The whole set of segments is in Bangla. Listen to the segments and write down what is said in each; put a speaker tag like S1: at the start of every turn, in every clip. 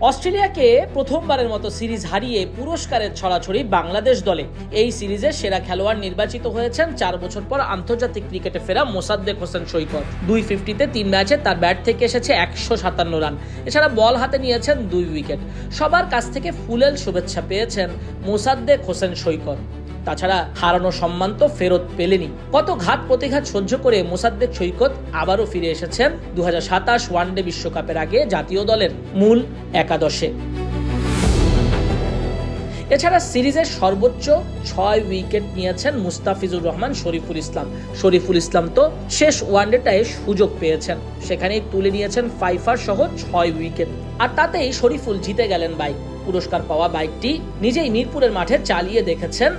S1: অস্ট্রেলিয়াকে প্রথমবারের মতো সিরিজ হারিয়ে পুরস্কারের ছড়াছড়ি বাংলাদেশ দলে। এই সিরিজের সেরা খেলোয়াড় নির্বাচিত হয়েছেন 4 বছর পর আন্তর্জাতিক ক্রিকেটে ফেরা মোসাদ্দেক হোসেন সৈকত। 250-তে 3 ম্যাচে তার ব্যাট থেকে এসেছে 157 রান। এছাড়া বল হাতে নিয়েছেন 2 উইকেট। সবার কাছ থেকে ফুলেল শুভেচ্ছা পেয়েছেন মোসাদ্দেক হোসেন সৈকত। তাছাড়া হারানো সম্মান তো ফেরত পেলেনি। কত ঘাত প্রতিঘাত সহ্য করে মোসাদ্দেক সৈকত আবারও ফিরে এসেছেন 2027 ওয়ানডে বিশ্বকাপের আগে জাতীয় দলের মূল একাদশে। এছাড়া সিরিজের সর্বোচ্চ 6 উইকেট নিয়েছেন মুস্তাফিজুর রহমান শরীফুল ইসলাম তো শেষ ওয়ানডেটায় সুযোগ পেয়েছেন, সেখানেই তুলে নিয়েছেন ফাইফার সহ 6 উইকেট। আর তাতেই শরীফুল জিতে গেলেন বাইক। পুরস্কার পাওয়া বাইকটি নিজেই মিরপুরের মাঠে চালিয়ে দেখেছেন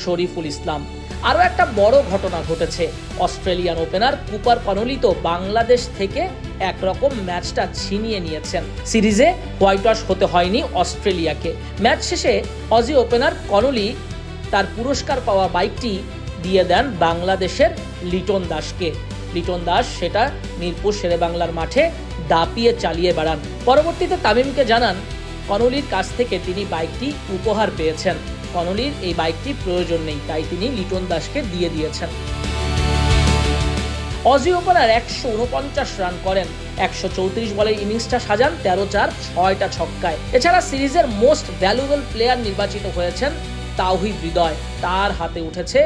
S1: শরীফুল ইসলাম। আরও একটা বড় ঘটনা ঘটেছে। অস্ট্রেলিয়ান ওপেনার কুপার কনলি তো বাংলাদেশ থেকে একরকম ম্যাচটা ছিনিয়ে নিয়েছেন। সিরিজে হোয়াইট ওয়াশ হতে হয়নি অস্ট্রেলিয়াকে। ম্যাচ শেষে অজি ওপেনার কনলি তার পুরস্কার পাওয়া বাইকটি দিয়ে দেন বাংলাদেশের লিটন দাসকে। লিটন দাস সেটা মিরপুর শেরেবাংলার মাঠে দাপিয়ে চালিয়ে বেড়ান। পরবর্তীতে তামিমকে জানান কনলির কাছ থেকে তিনি বাইকটি উপহার পেয়েছেন। কনলির এই বাইকটি প্রয়োজন নেই, তাই তিনি লিটন দাসকে দিয়ে দিয়েছেন। অজি ওপেনার 149 রান করেন। 134 বলের ইনিংসটা সাজান 13-4 6টা ছক্কায়। এছাড়া সিরিজের মোস্ট ভ্যালুয়েবল প্লেয়ার নির্বাচিত হয়েছেন তাওহিদ হৃদয়। তার হাতে উঠেছে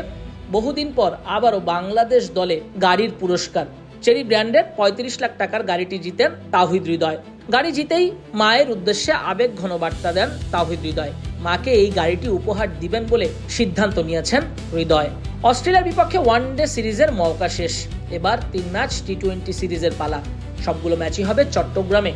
S1: বহুদিন পর আবারও বাংলাদেশ দলে গাড়ির পুরস্কার। চেরি ব্র্যান্ডের 35 লাখ টাকার গাড়িটি জিতেন তাওহিদ হৃদয়। গাড়ি জিতেই মায়ের উদ্দেশ্যে আবেগ ঘন বার্তা দেন তাওহিদ হৃদয়। মাকে এই গাড়িটি উপহার দিবেন বলে সিদ্ধান্ত নিয়েছেন হৃদয়। অস্ট্রেলিয়ার বিপক্ষে ওয়ানডে সিরিজের মওকা শেষ। এবার 3 ম্যাচ টি-20 সিরিজের পালা। সবগুলো ম্যাচই হবে চট্টগ্রামে।